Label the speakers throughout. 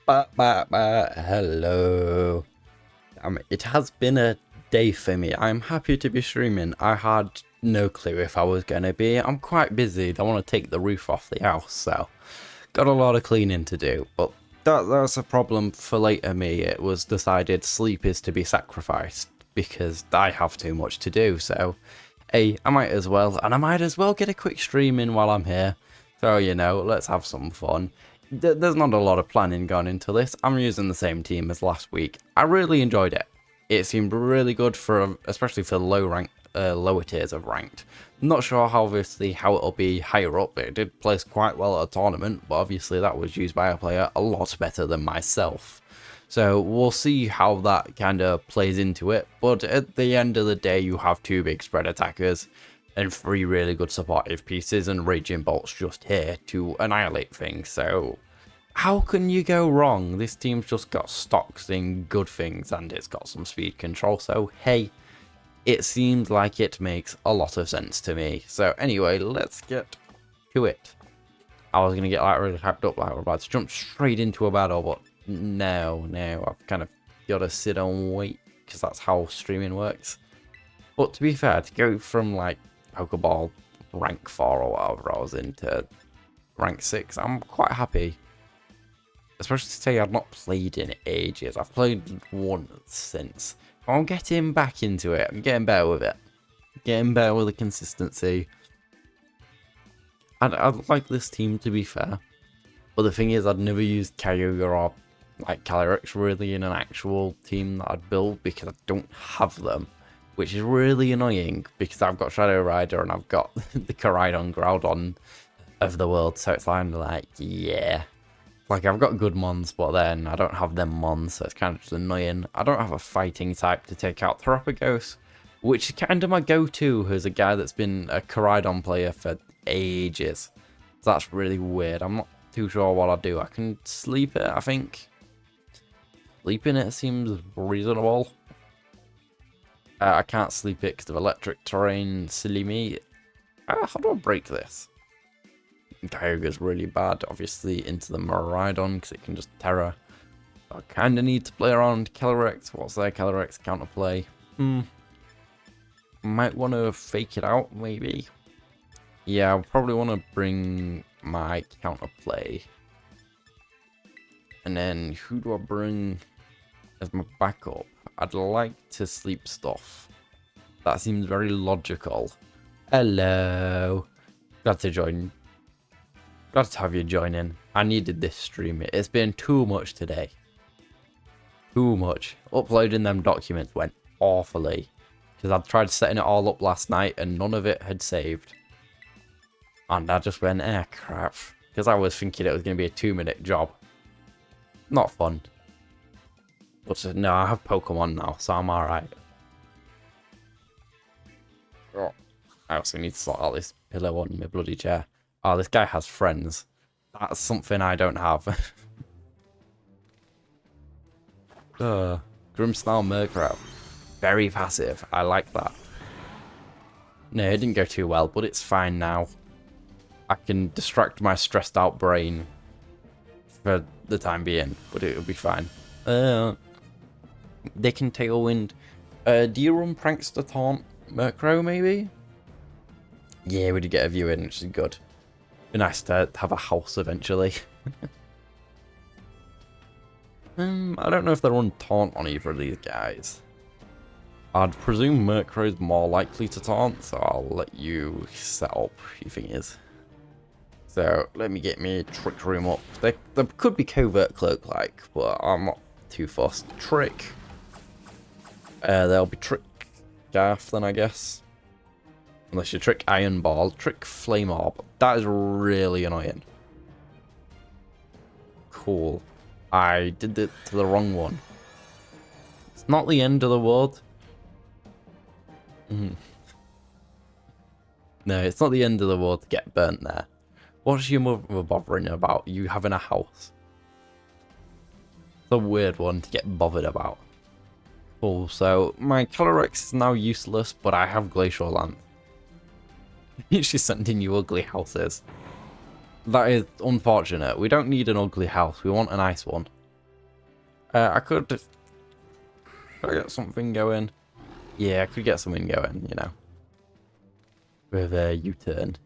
Speaker 1: Hello. It has been a day for me. I'm happy to be streaming. I had no clue if I was going to be. I'm quite busy. I want to take the roof off the house, so got a lot of cleaning to do. But that's a problem for later me. It was decided sleep is to be sacrificed because I have too much to do. So, hey, I might as well. And I might as well get a quick stream in while I'm here. So, let's have some fun. There's not a lot of planning gone into this. I'm using the same team as last week. I really enjoyed it. It seemed really good for, especially for lower tiers of ranked. Not sure how it'll be higher up. It did place quite well at a tournament, but obviously that was used by a player a lot better than myself. So we'll see how that kind of plays into it. But at the end of the day, you have two big spread attackers and three really good supportive pieces, and Raging Bolt's just here to annihilate things, so how can you go wrong? This team's just got stocks in good things, and it's got some speed control, so hey, it seems like it makes a lot of sense to me. So anyway, let's get to it. I was going to get really hyped up, we're about to jump straight into a battle, but no, I've kind of got to sit and wait, because that's how streaming works. But to be fair, to go from Pokeball rank 4 or whatever I was into rank 6, I'm quite happy. Especially to say I've not played in ages. I've played once since. I'm getting back into it. I'm getting better with it. Getting better with the consistency. I like this team, to be fair. But the thing is, I'd never used Kyogre or Calyrex really in an actual team that I'd build because I don't have them. Which is really annoying because I've got Shadow Rider and I've got the Koraidon Groudon of the world, so it's kind of yeah. I've got good mons, but then I don't have them mons, so it's kind of just annoying. I don't have a fighting type to take out Thropagos, which is kind of my go-to as a guy that's been a Koraidon player for ages. So that's really weird. I'm not too sure what I'll do. I can sleep it, I think. Sleeping it seems reasonable. I can't sleep it because of electric terrain, silly me. How do I break this? Kyogre's really bad, obviously, into the Miraidon because it can just Terra. I kind of need to play around Calyrex. What's their Calyrex counterplay? Might want to fake it out, maybe. Yeah, I'll probably want to bring my counterplay. And then, who do I bring as my backup? I'd like to sleep stuff. That seems very logical. Hello. Glad to join. Glad to have you join in. I needed this stream. It's been too much today. Too much. Uploading them documents went awfully. Because I tried setting it all up last night and none of it had saved. And I just went, crap. Because I was thinking it was going to be a 2-minute job. Not fun. But no, I have Pokemon now, so I'm alright. Oh, I also need to sort out this pillow on my bloody chair. Oh, this guy has friends. That's something I don't have. Grimmsnarl Murkrow. Very passive. I like that. No, it didn't go too well, but it's fine now. I can distract my stressed out brain for the time being, but it'll be fine. They can Tailwind. Do you run Prankster Taunt Murkrow, maybe? Yeah, we did get a view in, which is good. Be nice to have a house eventually. I don't know if they run Taunt on either of these guys. I'd presume Murkrow's more likely to Taunt, so I'll let you set up your thingies. So, let me get me Trick Room up. There could be Covert Cloak-like, but I'm not too fussed. Trick. There'll be Trick Garth then, I guess. Unless you Trick Iron Ball. Trick Flame Orb. That is really annoying. Cool. I did it to the wrong one. It's not the end of the world. No, it's not the end of the world to get burnt there. What's your mother bothering about? You having a house? It's a weird one to get bothered about. Cool, so my Calyrex is now useless, but I have Glacial Land. She's sending you ugly houses. That is unfortunate. We don't need an ugly house. We want a nice one. I could get something going. Yeah, I could get something going, you know. With a U-turn.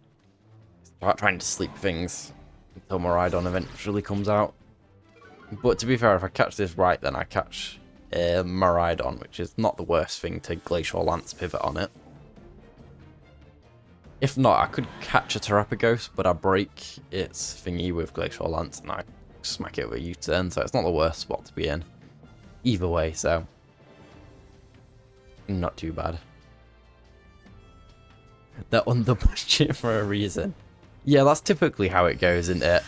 Speaker 1: Start trying to sleep things until Miraidon eventually comes out. But to be fair, if I catch this right, then I catch Miraidon, which is not the worst thing to Glacial Lance pivot on it. If not, I could catch a Terapagos, but I break its thingy with Glacial Lance and I smack it with a U-turn, so it's not the worst spot to be in. Either way, so not too bad. They're under budget for a reason. Yeah, that's typically how it goes, isn't it?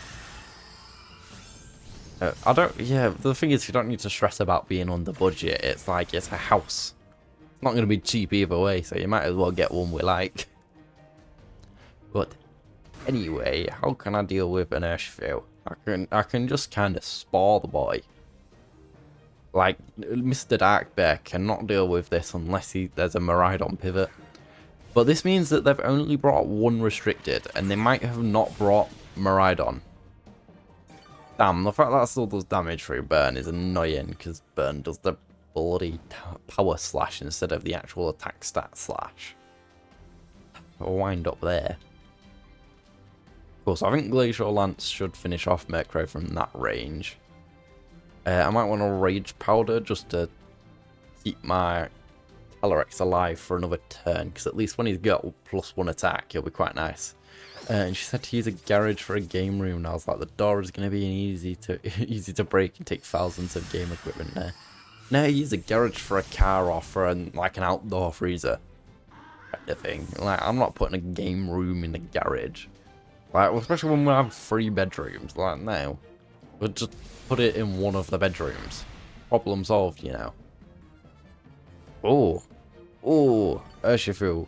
Speaker 1: Yeah, the thing is, you don't need to stress about being under budget. It's like, it's a house. It's not going to be cheap either way, so you might as well get one we like. But anyway, how can I deal with an Urshifu? I can just kind of spar the boy. Like, Mr. Dark Bear cannot deal with this unless there's a Miraidon pivot. But this means that they've only brought one restricted, and they might have not brought Miraidon. Damn, the fact that still does damage through Burn is annoying, because Burn does the bloody power slash instead of the actual attack stat slash. I'll wind up there. Cool, so I think Glacial Lance should finish off Murkrow from that range. I might want to Rage Powder just to keep my Calyrex alive for another turn, because at least when he's got +1 attack, he'll be quite nice. And she said to use a garage for a game room, and I was like, the door is going to be easy to break and take thousands of game equipment there. No, use a garage for a car or for like an outdoor freezer kind of thing. Like, I'm not putting a game room in a garage. Like, especially when we have 3 bedrooms. Like, no, we'll just put it in one of the bedrooms. Problem solved, you know. Oh, Urshifu.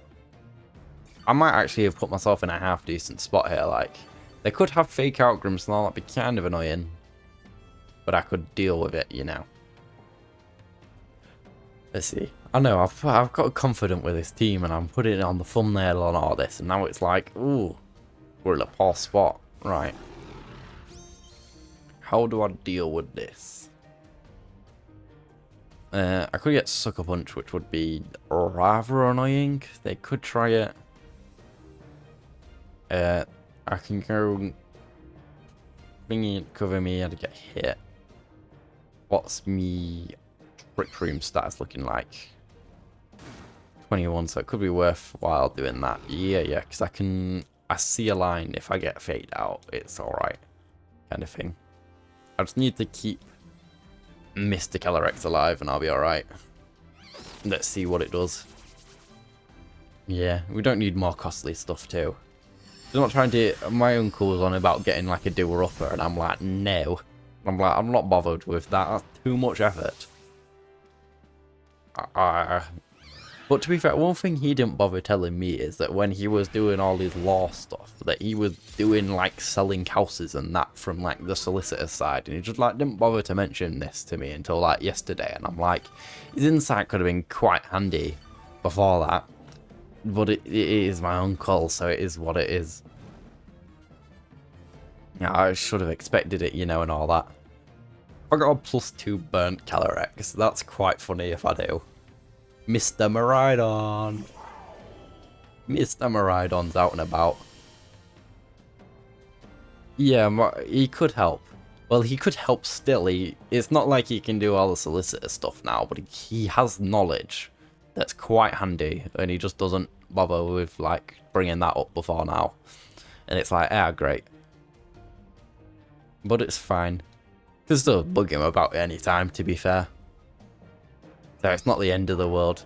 Speaker 1: I might actually have put myself in a half decent spot here. Like, they could have fake Outgrims and all, that'd be kind of annoying, but I could deal with it, you know. Let's see. I know I've got confident with this team, and I'm putting it on the thumbnail on all this, and now it's like, ooh, we're in a poor spot, right? How do I deal with this? I could get Sucker Punch, which would be rather annoying. They could try it. I can go thingy, cover me, I'd get hit. What's me Trick Room stats looking like? 21, so it could be worthwhile doing that. Yeah, because I see a line. If I get fade out, it's alright, kind of thing. I just need to keep Mr. Calyrex alive and I'll be alright. Let's see what it does. Yeah, we don't need more costly stuff too. I'm not trying to... My uncle was on about getting like a doer-upper, and I'm like, no. I'm like, I'm not bothered with that. That's too much effort. But to be fair, one thing he didn't bother telling me is that when he was doing all his law stuff, that he was doing like selling houses and that from like the solicitor side, and he just like didn't bother to mention this to me until like yesterday, and I'm like, his insight could have been quite handy before that. But it is my uncle, so it is what it is. Yeah, I should have expected it, you know, and all that. I got a +2 burnt Calyrex. That's quite funny if I do. Mr. Miraidon. Mr. Miraidon's out and about. Yeah, he could help. Well, he could help still. It's not like he can do all the solicitor stuff now, but he has knowledge that's quite handy, and he just doesn't bother with like bringing that up before now, and it's like, ah, great, but it's fine. Can still bug him about it any time, to be fair, so it's not the end of the world.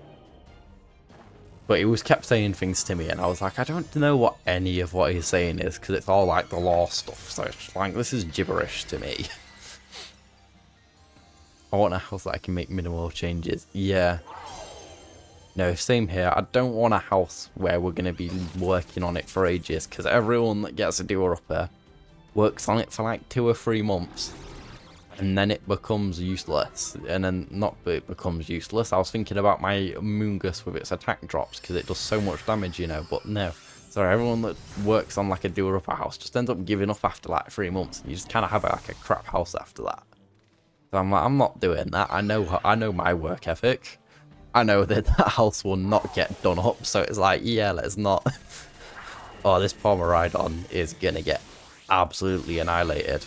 Speaker 1: But he was kept saying things to me, and I was like, I don't know what any of what he's saying is, because it's all like the law stuff, so it's like, this is gibberish to me. I want a house that I can make minimal changes. Yeah. No, same here. I don't want a house where we're going to be working on it for ages, because everyone that gets a doer-upper works on it for like 2 or 3 months, and then it becomes useless. And then not it becomes useless. I was thinking about my Moongus with its attack drops, because it does so much damage, you know, but no. Sorry, everyone that works on like a doer-upper house just ends up giving up after like 3 months, and you just kind of have like a crap house after that. So I'm like, I'm not doing that. I know my work ethic. I know that that house will not get done up. So it's like, yeah, let's not. Oh, this Pomeridon is gonna get absolutely annihilated.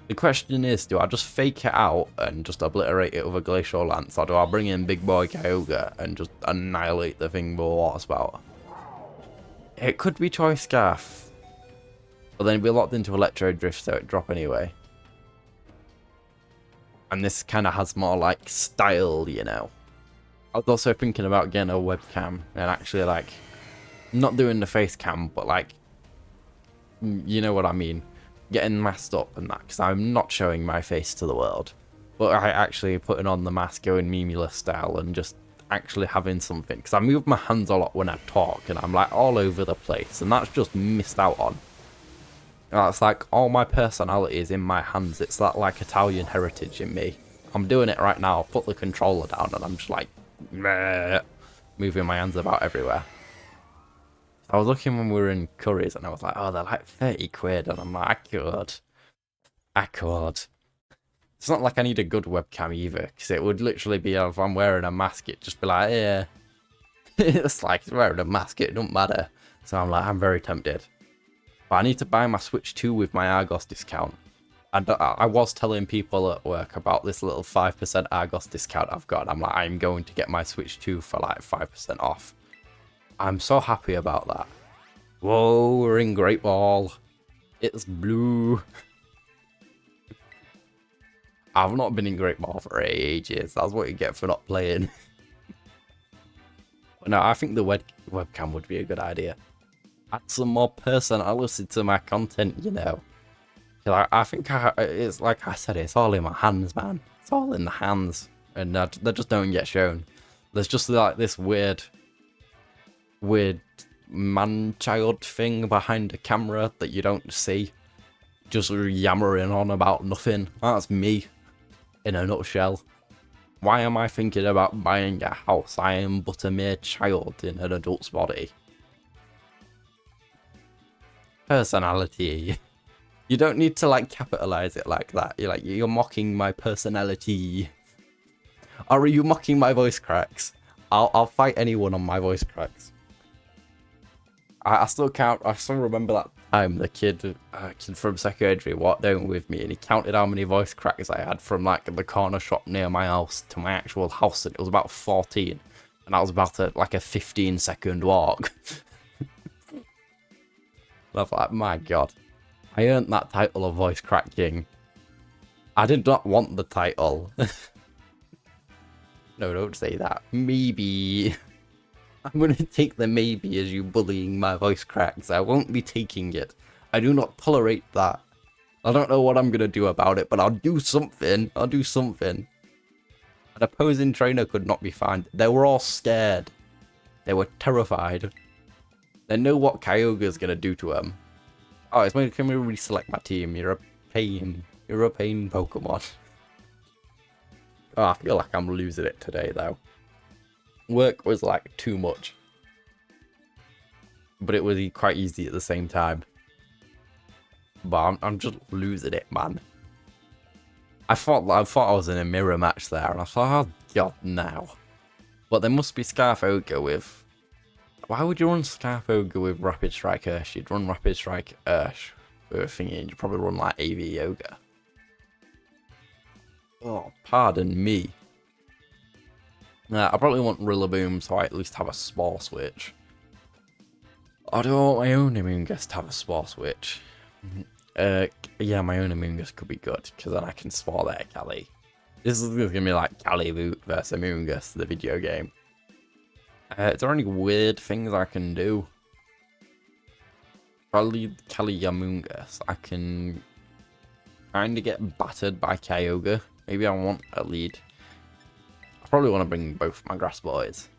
Speaker 1: The question is, do I just fake it out and just obliterate it with a Glacial Lance, or do I bring in Big Boy Kyogre and just annihilate the thing with a Water Spout? It could be Choice Scarf, but then we're locked into Electro Drift, so it drop anyway. And this kind of has more like style, you know. I was also thinking about getting a webcam and actually like not doing the face cam, but like, you know what I mean. Getting masked up and that, because I'm not showing my face to the world, but I actually putting on the mask, going Mimula style, and just actually having something, because I move my hands a lot when I talk, and I'm like all over the place, and that's just missed out on. That's like all my personality is in my hands. It's that like Italian heritage in me. I'm doing it right now. I'll put the controller down, and I'm just like meh, moving my hands about everywhere. I was looking when we were in Curry's and I was like, oh, they're like 30 quid. And I'm like, I could. It's not like I need a good webcam either, because it would literally be, if I'm wearing a mask, it'd just be like, yeah. It's like wearing a mask, it don't matter. So I'm like, I'm very tempted. But I need to buy my Switch 2 with my Argos discount. And I was telling people at work about this little 5% Argos discount I've got. I'm like, I'm going to get my Switch 2 for like 5% off. I'm so happy about that. Whoa, we're in Great Ball. It's blue. I've not been in Great Ball for ages. That's what you get for not playing. But no, I think the webcam would be a good idea. Add some more personality to my content, you know. I think it's like I said, it's all in my hands, man. It's all in the hands. And they just don't get shown. There's just like this weird man-child thing behind the camera that you don't see, just yammering on about nothing. That's me in a nutshell. Why am I thinking about buying a house? I am but a mere child in an adult's body. Personality. You don't need to like capitalize it like that. You're mocking my personality. Or are you mocking my voice cracks? I'll fight anyone on my voice cracks. I still remember that time the kid from secondary walked down with me and he counted how many voice cracks I had from like the corner shop near my house to my actual house, and it was about 14, and that was about a 15-second walk. And I was like, my god, I earned that title of voice crack king. I did not want the title. No, don't say that. Maybe. I'm going to take the maybe as you bullying my voice cracks. I won't be taking it. I do not tolerate that. I don't know what I'm going to do about it, but I'll do something. I'll do something. An opposing trainer could not be found. They were all scared. They were terrified. They know what Kyogre's going to do to them. Oh, it's making me reselect my team. You're a pain. You're a pain Pokemon. Oh, I feel like I'm losing it today, though. Work was like too much, but it was quite easy at the same time. But I'm just losing it, man. I thought I was in a mirror match there, and I thought, oh god, now. But there must be Scarf Ogre with. Why would you run Scarf Ogre with Rapid Strike Ursh? You'd run Rapid Strike Ursh with a thingy, and you'd probably run like AV Ogre. Oh, pardon me. I probably want Rillaboom, so I at least have a Spore Switch. Or do I want my own Amoonguss to have a Spore Switch? Yeah, my own Amoonguss could be good, because then I can Spore their Cali. This is going to be like Cali versus Amoonguss, the video game. Is there any weird things I can do? Probably Cali Amoonguss. I can kind of get battered by Kyogre. Maybe I want a lead. I probably want to bring both my grass boys.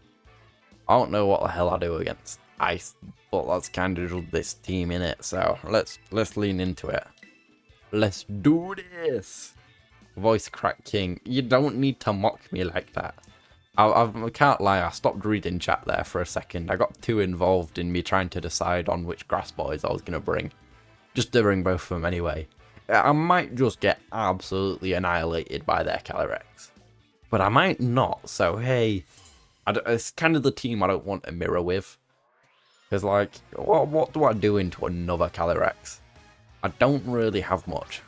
Speaker 1: I don't know what the hell I do against ice, but that's kind of this team in it. So let's lean into it. Let's do this. Voice crack king. You don't need to mock me like that. I can't lie. I stopped reading chat there for a second. I got too involved in me trying to decide on which grass boys I was gonna bring. Just to bring both of them anyway. I might just get absolutely annihilated by their Calyrex. But I might not, so hey, it's kind of the team I don't want to mirror with. Because, like, what do I do into another Calyrex? I don't really have much.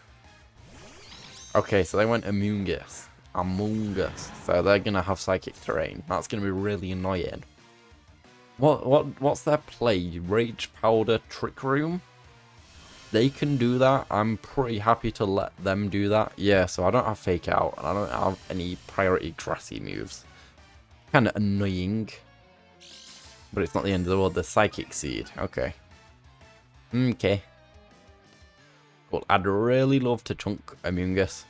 Speaker 1: Okay, so they went Amoonguss. So they're going to have Psychic Terrain. That's going to be really annoying. What's their play? Rage Powder Trick Room? They can do that. I'm pretty happy to let them do that. Yeah, so I don't have Fake Out, and I don't have any priority grassy moves. Kind of annoying. But it's not the end of the world. The Psychic Seed. Okay. Okay. Well, I'd really love to chunk Amoonguss.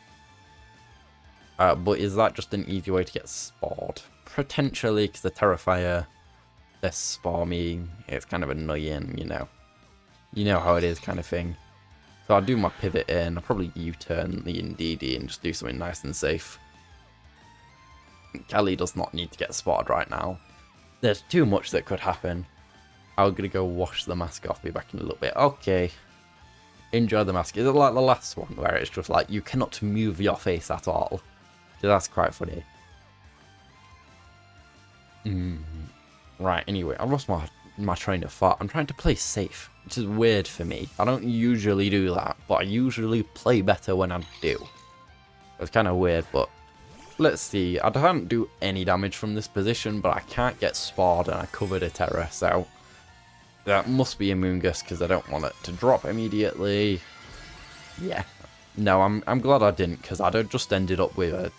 Speaker 1: But is that just an easy way to get spawned? Potentially, because the Terrifier, they spar me. It's kind of annoying, you know. You know how it is, kind of thing. So I'll do my pivot in. I'll probably U-turn the Indeedee and just do something nice and safe. Kelly does not need to get spotted right now. There's too much that could happen. I'm going to go wash the mask off. Be back in a little bit. Okay. Enjoy the mask. Is it like the last one where it's just like you cannot move your face at all? So that's quite funny. Right, anyway, I lost my train of thought. I'm trying to play safe, which is weird for me. I don't usually do that, but I usually play better when I do. It's kind of weird, but let's see. I don't do any damage from this position, but I can't get sparred and I covered a Terror, so that must be Amoonguss because I don't want it to drop immediately. Yeah. No, I'm glad I didn't because I'd have just ended up with a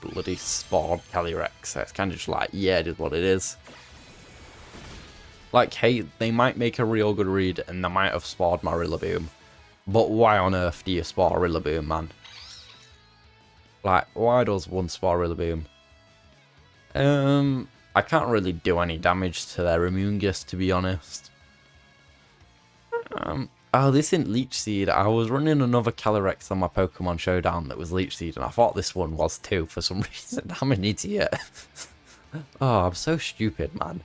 Speaker 1: bloody sparred Calyrex. So it's kind of just like, yeah, it is what it is. Like, hey, they might make a real good read and they might have sparred my Rillaboom. But why on earth do you spar Rillaboom, man? Like, why does one spar Rillaboom? I can't really do any damage to their Amoonguss, to be honest. Oh, this isn't Leech Seed. I was running another Calyrex on my Pokemon Showdown that was Leech Seed, and I thought this one was too for some reason. I'm an idiot. Oh, I'm so stupid, man.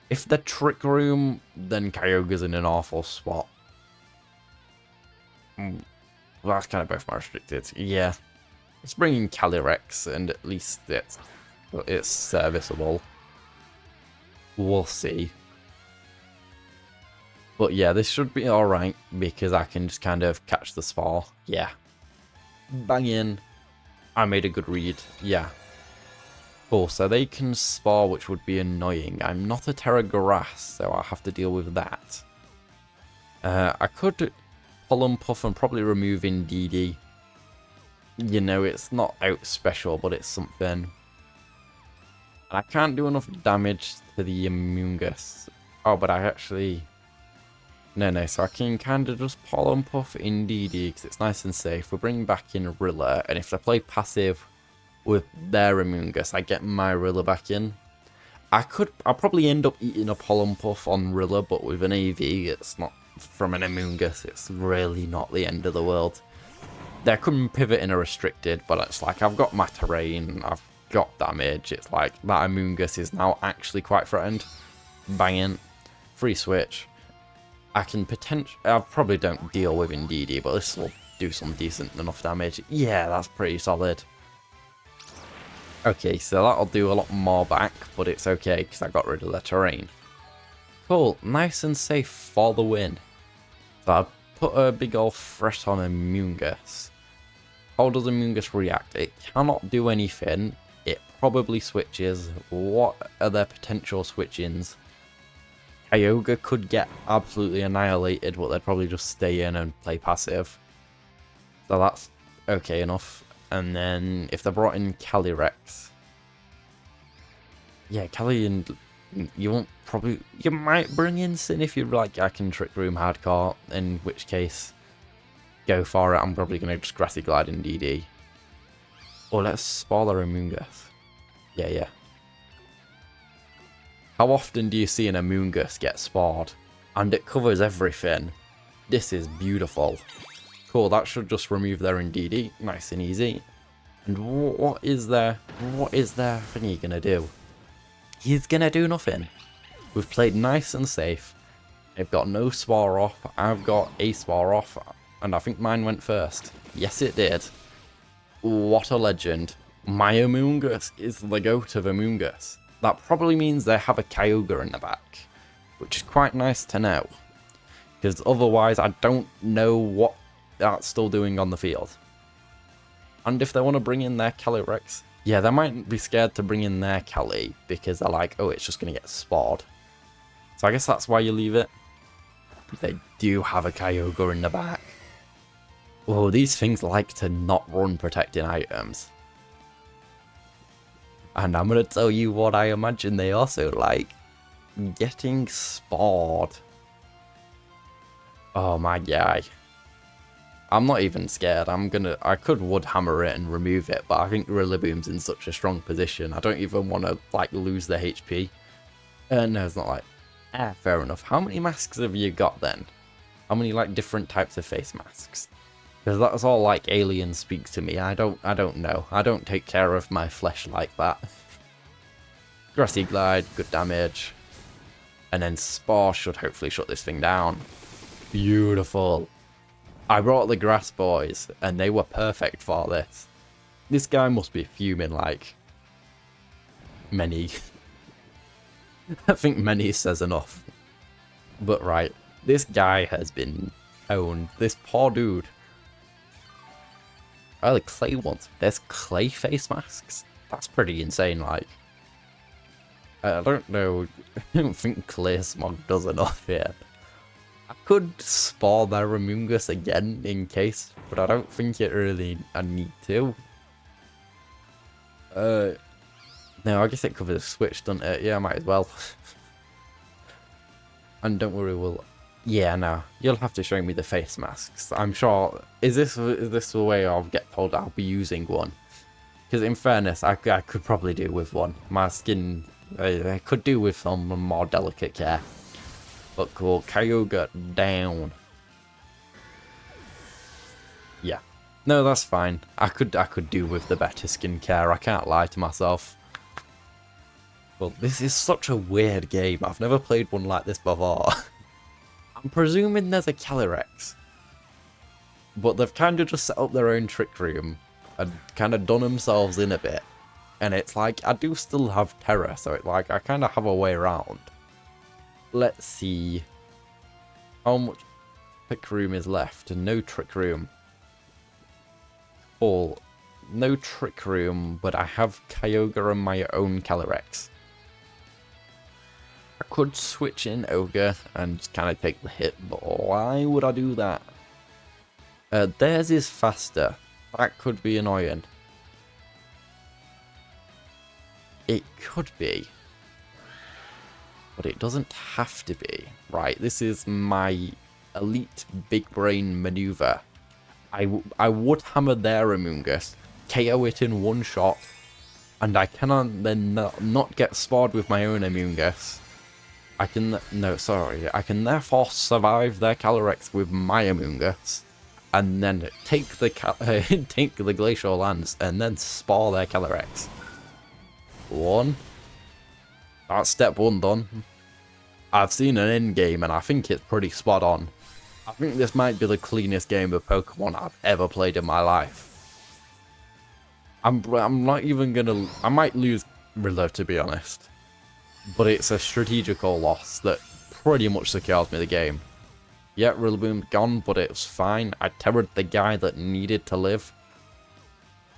Speaker 1: If the Trick Room, then Kyogre's in an awful spot. Well, that's kind of both my restricted. Yeah. Let's bring in Calyrex, and at least it's serviceable. We'll see. But yeah, this should be alright, because I can just kind of catch the spar. Yeah. Bang in. I made a good read. Yeah. Cool, so they can spar, which would be annoying. I'm not a Terra Grass, so I'll have to deal with that. I could Pollen Puff and probably remove Indeedee. You know, it's not out special, but it's something. And I can't do enough damage to the Amoonguss. Oh, but I actually... No, so I can kind of just Pollen Puff Indeedee, because it's nice and safe. We'll bring back in Rilla, and if they play passive with their Amoonguss, I get my Rilla back in. I'll probably end up eating a Pollen Puff on Rilla, but with an AV, it's not from an Amoonguss. It's really not the end of the world. They couldn't pivot in a restricted, but it's like I've got my terrain, I've got damage. It's like that Amoonguss is now actually quite threatened. Banging. Free switch. I can I probably don't deal with Indeedee, but this will do some decent enough damage. Yeah, that's pretty solid. Okay, so that'll do a lot more back, but it's okay because I got rid of the terrain. Cool, nice and safe for the win. So I put a big old threat on Amoonguss. How does Amoonguss react? It cannot do anything. It probably switches. What are their potential switch-ins? Kyogre could get absolutely annihilated, but they'd probably just stay in and play passive. So that's okay enough. And then if they brought in Calyrex, yeah, you might bring in Sin if you're like, I can Trick Room hardcore, in which case, go for it. I'm probably going to just Grassy Glide in DD. Or let's spoiler Amoonguss. Yeah. How often do you see an Amoonguss get sparred? And it covers everything. This is beautiful. Cool, that should just remove their Indeedee. Nice and easy. And what is their thingy gonna do? He's gonna do nothing. We've played nice and safe. They've got no spar off. I've got a spar off. And I think mine went first. Yes, it did. What a legend. My Amoonguss is the goat of Amoonguss. That probably means they have a Kyogre in the back, which is quite nice to know. Because otherwise, I don't know what that's still doing on the field. And if they want to bring in their Calyrex, yeah, they might be scared to bring in their Cali because they're like, oh, it's just going to get spawned. So I guess that's why you leave it. They do have a Kyogre in the back. Oh, these things like to not run protecting items. And I'm going to tell you what I imagine they also like. Getting spawned. Oh my guy. I'm not even scared. I could wood hammer it and remove it, but I think Rillaboom's in such a strong position. I don't even want to like lose the HP. No, it's not like. Fair enough. How many masks have you got then? How many like different types of face masks? Because that's all like alien speak to me. I don't know. I don't take care of my flesh like that. Grassy Glide, good damage. And then Spore should hopefully shut this thing down. Beautiful. I brought the Grass Boys, and they were perfect for this. This guy must be fuming like many. I think many says enough. But right, this guy has been owned. This poor dude. Oh, the clay ones. There's clay face masks? That's pretty insane, like. I don't know. I don't think Clay Smog does enough here. I could spawn their Amoonguss again in case, but I don't think it really I need to. No, I guess it covers Switch, doesn't it? Yeah, I might as well. And don't worry, we'll... Yeah, no. You'll have to show me the face masks. I'm sure... Is this the way I'll get told I'll be using one? Because in fairness, I could probably do with one. My skin... I could do with some more delicate care. But cool. Kyogre down. Yeah. No, that's fine. I could do with the better skincare. I can't lie to myself. Well, this is such a weird game. I've never played one like this before. I'm presuming there's a Calyrex. But they've kind of just set up their own trick room and kind of done themselves in a bit. And it's like, I do still have Terra, so it's like, I kind of have a way around. Let's see. How much trick room is left? No trick room. Oh, no trick room, but I have Kyogre and my own Calyrex. I could switch in Ogre and just kind of take the hit, but why would I do that? Theirs is faster. That could be annoying. It could be. But it doesn't have to be. Right, this is my elite big brain maneuver. I would hammer their Amoonguss, KO it in one shot, and I cannot then not get spawned with my own Amoonguss. I can therefore survive their Calyrex with my Amoonguss, and then take the take the Glacial Lance, and then spore their Calyrex. One. That's step one done. I've seen an end game and I think it's pretty spot on. I think this might be the cleanest game of Pokemon I've ever played in my life. I'm not even gonna... I might lose Rilla, to be honest. But it's a strategical loss that pretty much secures me the game. Yeah, Rillaboom's gone, but it was fine. I terrored the guy that needed to live.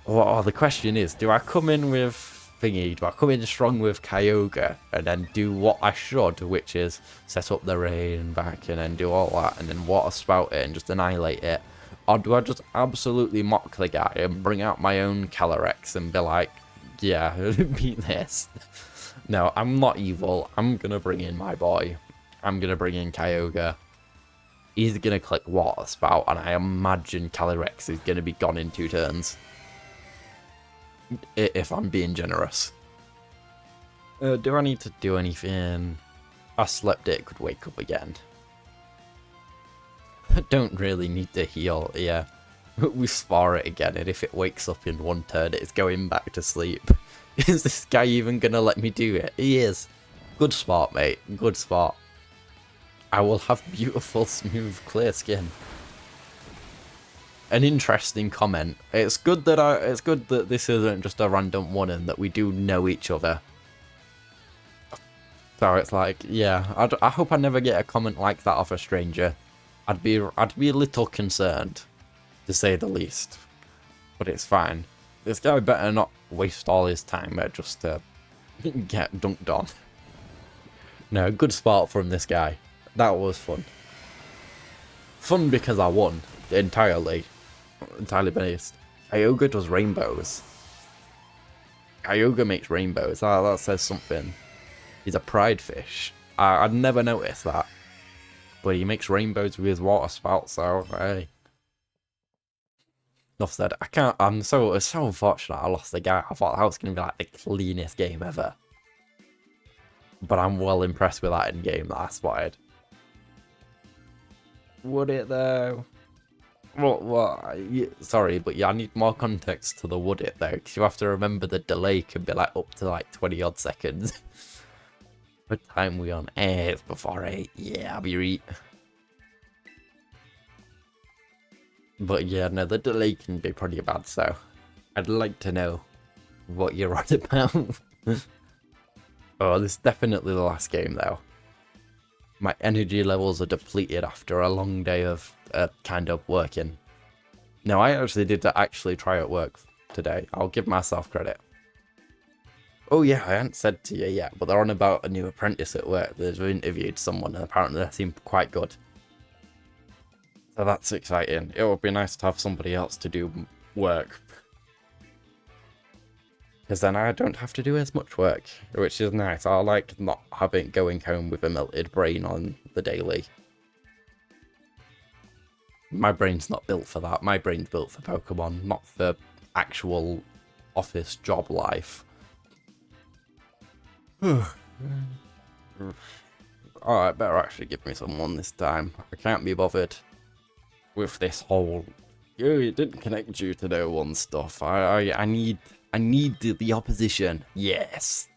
Speaker 1: Oh, the question is, do I come in with... do I come in strong with Kyogre and then do what I should, which is set up the rain back and then do all that and then water spout it and just annihilate it? Or do I just absolutely mock the guy and bring out my own Calyrex and be like, yeah, beat this? No, I'm not evil. I'm going to bring in my boy. I'm going to bring in Kyogre. He's going to click water spout and I imagine Calyrex is going to be gone in 2 turns. If I'm being generous. Do I need to do anything? I slept, it could wake up again. I don't really need to heal, yeah. We spar it again, and if it wakes up in 1 turn, it's going back to sleep. Is this guy even gonna let me do it? He is. Good spot, mate. Good spot. I will have beautiful, smooth, clear skin. an interesting comment. It's good that this isn't just a random one and that we do know each other. So it's like, yeah, I hope I never get a comment like that off a stranger. I'd be a little concerned, to say the least. But it's fine. This guy better not waste all his time just to get dunked on. No, good spot from this guy. That was fun. Fun because I won entirely based. Kyogre does rainbows. Kyogre makes rainbows. That says something. He's a pride fish. I'd never noticed that. But he makes rainbows with his water spout, so hey. Enough said. It's so unfortunate I lost the guy. I thought that was going to be like the cleanest game ever. But I'm well impressed with that in game that I spotted. Would it though? Sorry, but yeah, I need more context to the would it though, because you have to remember the delay can be like up to like 20 odd seconds. What time we on air? It's before 8. Yeah, I'll be right. But yeah, no, the delay can be pretty bad, so I'd like to know what you're on about. Oh, this is definitely the last game though. My energy levels are depleted after a long day of kind of working. No, I actually did try at work today. I'll give myself credit. Oh yeah, I hadn't said to you yet, but they're on about a new apprentice at work. They've interviewed someone and apparently they seem quite good. So that's exciting. It would be nice to have somebody else to do work. Because then I don't have to do as much work, which is nice. I like not going home with a melted brain on the daily. My brain's not built for that. My brain's built for Pokemon, not for actual office job life. Alright, better actually give me someone this time. I can't be bothered with this whole, it didn't connect you to no one stuff. I need the opposition. Yes.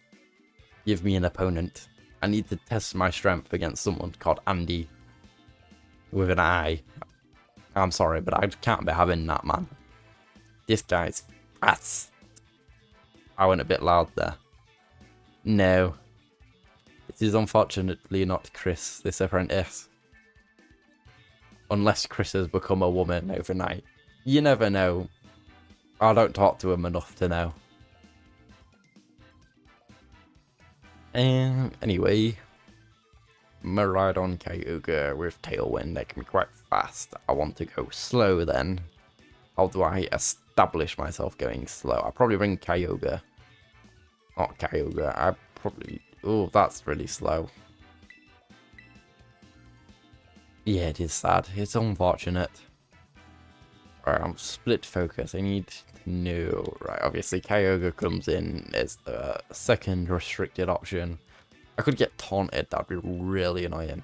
Speaker 1: Give me an opponent. I need to test my strength against someone called Andy. With an I. I'm sorry, but I can't be having that, man. This guy's fast. I went a bit loud there. No. It is unfortunately not Chris, this apprentice. Unless Chris has become a woman overnight. You never know. I don't talk to him enough to know. Anyway. Miraidon Kyogre with Tailwind. They can be quite fast. I want to go slow then. How do I establish myself going slow? I'll probably bring Kyogre. Not Kyogre. I probably... Oh, that's really slow. Yeah, it is sad. It's unfortunate. Alright, I'm split focus. I need to know. Right, obviously Kyogre comes in as the second restricted option. I could get taunted. That'd be really annoying.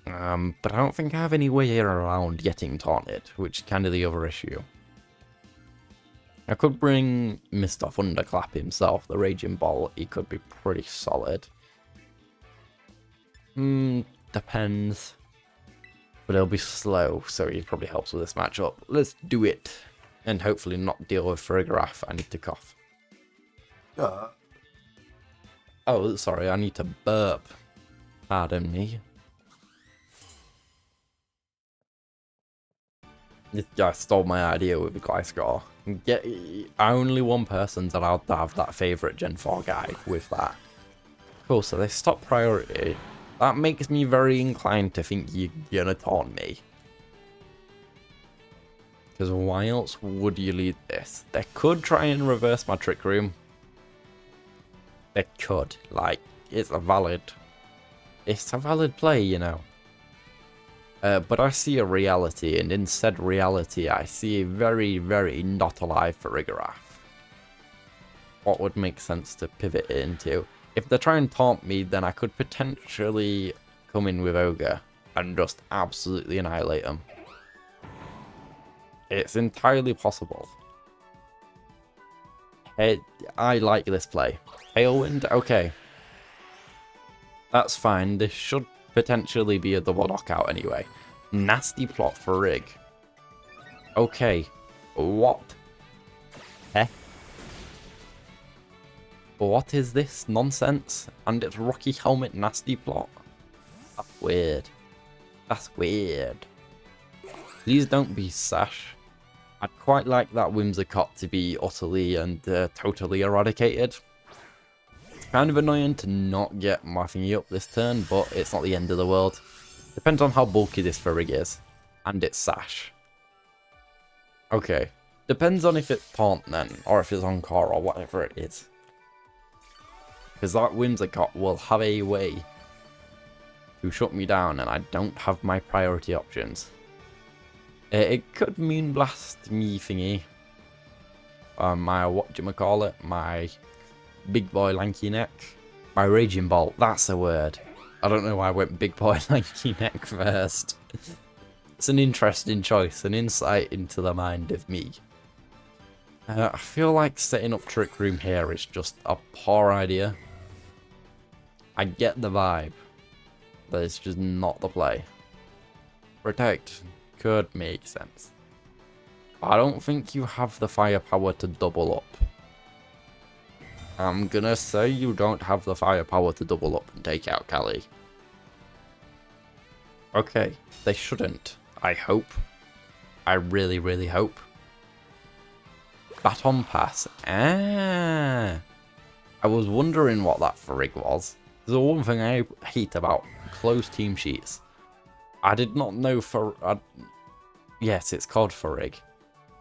Speaker 1: But I don't think I have any way around getting taunted, which is kind of the other issue. I could bring Mr. Thunderclap himself, the Raging Ball. He could be pretty solid. Depends. But he'll be slow, so he probably helps with this matchup. Let's do it. And hopefully not deal with Farigiraf. I need to cough. Oh, sorry, I need to burp. Pardon me. This guy stole my idea with the Gliscor. Only one person's allowed to have that favourite Gen 4 guy with that. Cool, so they stop priority. That makes me very inclined to think you're gonna taunt me. Because why else would you lead this? They could try and reverse my Trick Room. They could. Like, it's a valid play, you know. But I see a reality, and in said reality, I see a very, very not alive Farigiraf. What would make sense to pivot it into? If they try and taunt me, then I could potentially come in with Ogre and just absolutely annihilate them. It's entirely possible. I like this play. Tailwind? Okay. That's fine. This should potentially be a double knockout anyway. Nasty plot for Rig. Okay. What? Eh? What is this nonsense? And it's Rocky Helmet nasty plot? That's weird. That's weird. Please don't be Sash. I'd quite like that Whimsicott to be utterly and totally eradicated. It's kind of annoying to not get my thingy up this turn, but it's not the end of the world. Depends on how bulky this Furrig is. And its Sash. Okay. Depends on if it's Taunt then, or if it's Encore, or whatever it is. Because that Whimsicott will have a way to shut me down, and I don't have my priority options. It could Moonblast me thingy. My whatchamacallit, my big boy lanky neck. My Raging Bolt, that's the word. I don't know why I went big boy lanky neck first. It's an interesting choice, an insight into the mind of me. I feel like setting up Trick Room here is just a poor idea. I get the vibe, but it's just not the play. Protect could make sense. I don't think you have the firepower to double up. I'm gonna say you don't have the firepower to double up and take out Callie. Okay, they shouldn't. I hope. I really, really hope. Baton Pass. Ah! I was wondering what that Furrig was. The one thing I hate about closed team sheets. I did not know yes, it's called Furrig.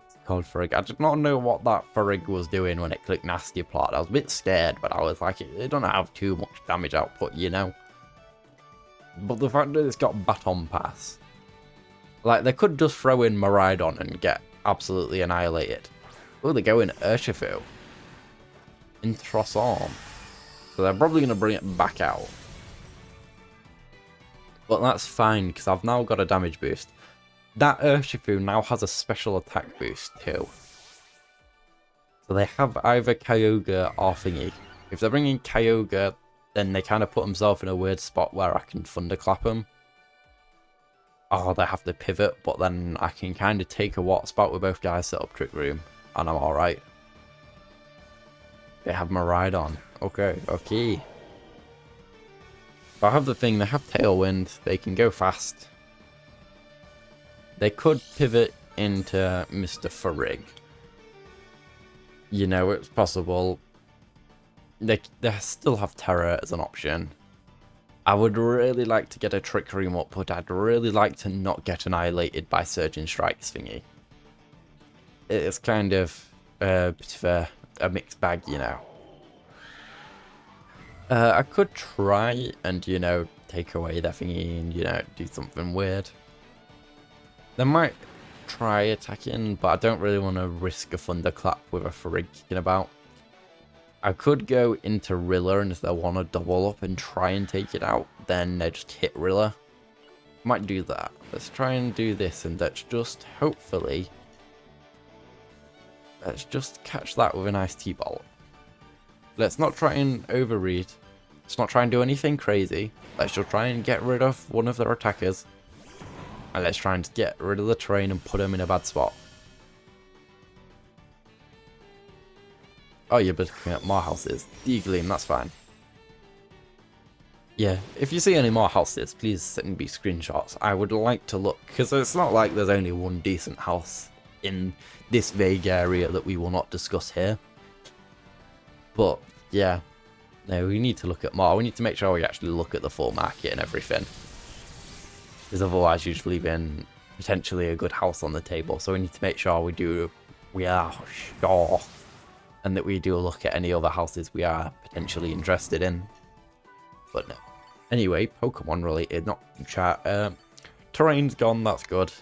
Speaker 1: It's called Furrig. I did not know what that Furrig was doing when it clicked Nasty Plot. I was a bit scared, but I was like, it don't have too much damage output, you know? But the fact that it's got Baton Pass. Like, they could just throw in Miraidon and get absolutely annihilated. Oh, they go in Urshifu. Introsarm. So they're probably going to bring it back out. But that's fine, because I've now got a damage boost. That Urshifu now has a special attack boost too. So they have either Kyogre or thingy. If they're bringing Kyogre, then they kind of put themselves in a weird spot where I can Thunderclap them. Or they have to pivot, but then I can kind of take a water spout with both guys, set up Trick Room, and I'm alright. They have Miraidon. Okay, okay. But I have the thing, they have Tailwind, they can go fast. They could pivot into Mr. Furrig. You know, it's possible. They still have Terror as an option. I would really like to get a Trick Room up, but I'd really like to not get annihilated by Surging Strikes thingy. It's kind of a bit of a mixed bag, you know. I could try and, you know, take away their thingy and, you know, do something weird. They might try attacking, but I don't really want to risk a Thunderclap with a Furrig kicking about. I could go into Rilla, and if they want to double up and try and take it out, then they just hit Rilla. Might do that. Let's try and do this, and let's just, hopefully, let's just catch that with a nice T-Bolt. Let's not try and overread. Let's not try and do anything crazy. Let's just try and get rid of one of their attackers. And let's try and get rid of the terrain and put them in a bad spot. Oh, you're looking at more houses. Deagleam, that's fine. Yeah, if you see any more houses, please send me screenshots. I would like to look, because it's not like there's only one decent house in this vague area that we will not discuss here. But, yeah. No, we need to look at more. We need to make sure we actually look at the full market and everything. Because otherwise you're just leaving potentially a good house on the table. So we need to make sure we are sure. And that we do look at any other houses we are potentially interested in. But no. Anyway, Pokemon related, not chat. Terrain's gone, that's good.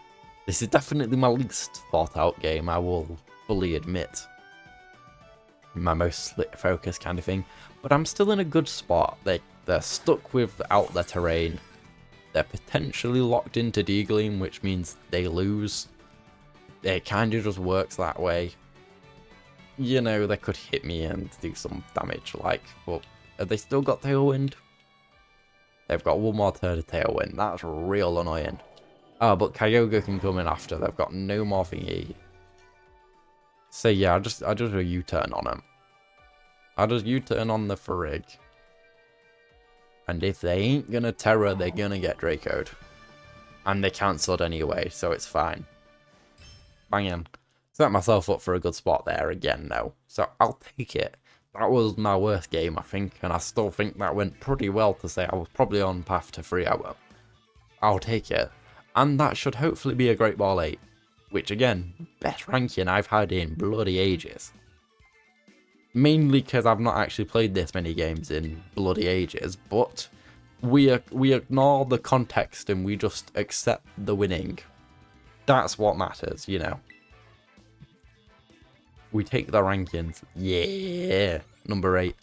Speaker 1: This is definitely my least thought out game, I will fully admit. My most slit focus kind of thing. But I'm still in a good spot. They're stuck without their terrain. They're potentially locked into Deagleam, which means they lose. It kind of just works that way. You know, they could hit me and do some damage, like, but have they still got Tailwind? They've got one more turn of Tailwind. That's real annoying. Oh, but Kyogre can come in after. They've got no more thingy. So yeah, I just a U-turn on him. I just U-turn on the Farig. And if they ain't gonna Terror, they're gonna get Draco'd. And they cancelled anyway, so it's fine. Banging. Set myself up for a good spot there again, though. So I'll take it. That was my worst game, I think, and I still think that went pretty well to say I was probably on path to 3 hour. I'll take it. And that should hopefully be a Great Ball 8. Which again, best ranking I've had in bloody ages. Mainly because I've not actually played this many games in bloody ages, but we ignore the context and we just accept the winning. That's what matters, you know. We take the rankings. Yeah, number 8.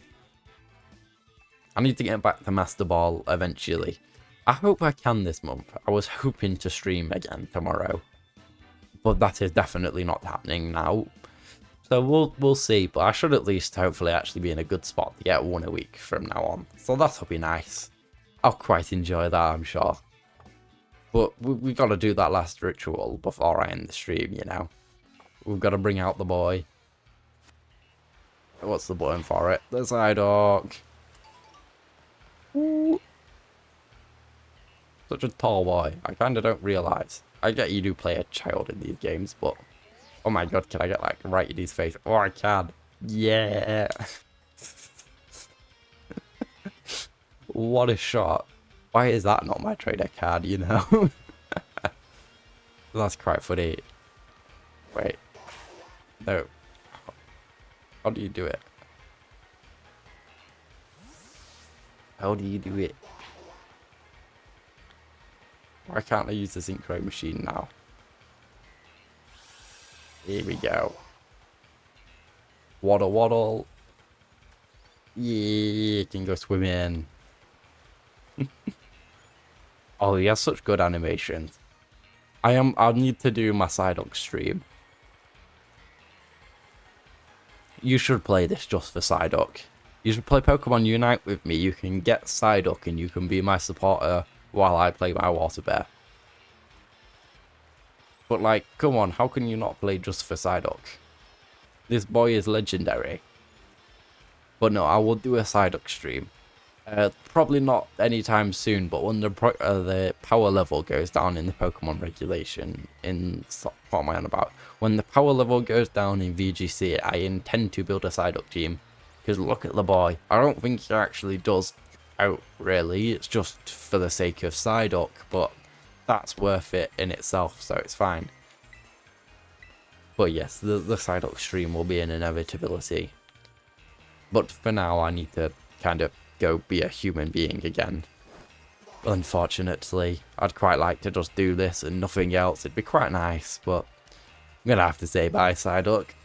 Speaker 1: I need to get back to Master Ball eventually. I hope I can this month. I was hoping to stream again tomorrow, but that is definitely not happening now. So we'll see, but I should at least hopefully actually be in a good spot to get 1 a week from now on. So that'll be nice. I'll quite enjoy that, I'm sure. But we got to do that last ritual before I end the stream, you know. We've got to bring out the boy. What's the button for it? The Psyduck. Ooh. Such a tall boy. I kind of don't realise. I get you do play a child in these games, but... Oh my god, can I get like right in his face? Oh, I can. Yeah. What a shot. Why is that not my trader card, you know? That's quite funny. Wait. No. How do you do it? How do you do it? Why can't I use the synchro machine now? Here we go. Waddle waddle. Yeah, can go swimming. Oh, he has such good animations. I'll need to do my Psyduck stream. You should play this just for Psyduck. You should play Pokemon Unite with me. You can get Psyduck and you can be my supporter while I play my Water Bear. But like, come on, how can you not play just for Psyduck? This boy is legendary. But no, I will do a Psyduck stream. Probably not anytime soon, but when the power level goes down in the Pokemon regulation, what am I on about? When the power level goes down in VGC, I intend to build a Psyduck team. Because look at the boy. I don't think he actually does out, really. It's just for the sake of Psyduck, but that's worth it in itself, so it's fine. But yes, the Psyduck stream will be an inevitability. But for now, I need to kind of go be a human being again. Unfortunately, I'd quite like to just do this and nothing else. It'd be quite nice, but I'm gonna have to say bye, Psyduck.